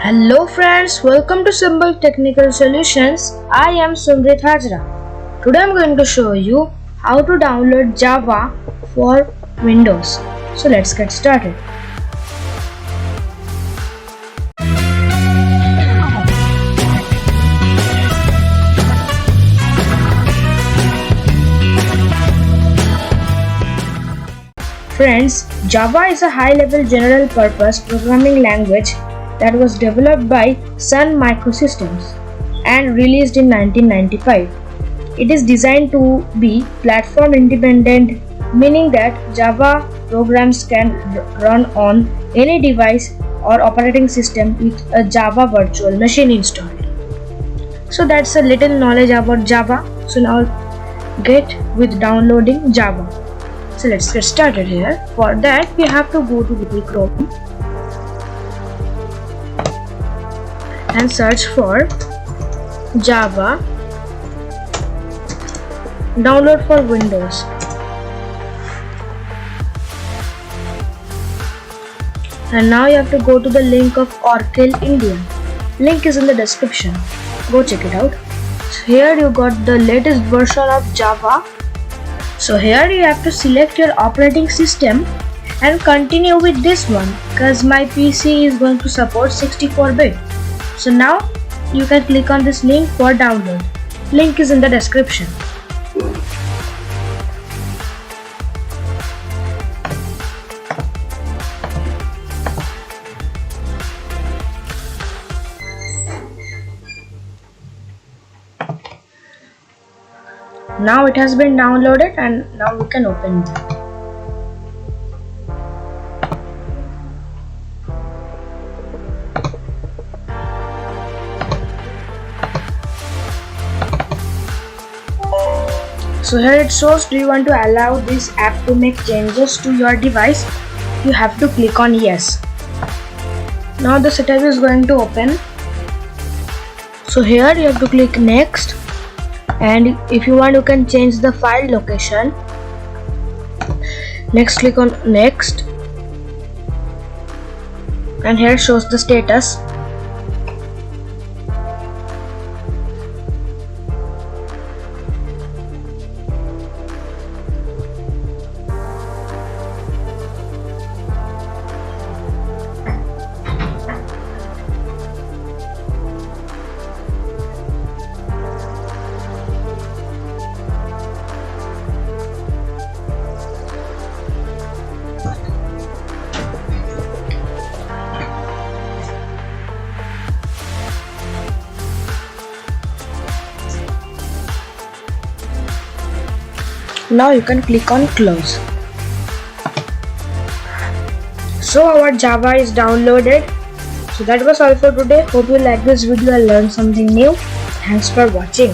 Hello friends, welcome to Simple Technical Solutions. I am Sumrit Hajra. Today I am going to show you how to download Java for Windows. So let's get started. Friends, Java is a high-level general-purpose programming language that was developed by Sun Microsystems and released in 1995. It is designed to be platform independent, meaning that Java programs can run on any device or operating system with a Java virtual machine installed. So that's a little knowledge about Java. So now get with downloading Java. So let's get started here. For that we have to go to Google Chrome and search for Java download for Windows. And now you have to go to the link of Oracle India. Link is in the description. Go check it out. So here you got the latest version of Java. So here you have to select your operating system and continue with this one because my PC is going to support 64-bit. So now you can click on this link for download. Link is in the description. Now it has been downloaded and now we can open it. So here it shows, do you want to allow this app to make changes to your device? You have to click on yes. Now the setup is going to open. So here you have to click next, and if you want you can change the file location. Next click on next, and here shows the status. Now you can click on close. So our Java is downloaded. So that was all for today. Hope you like this video and learned something new. Thanks for watching.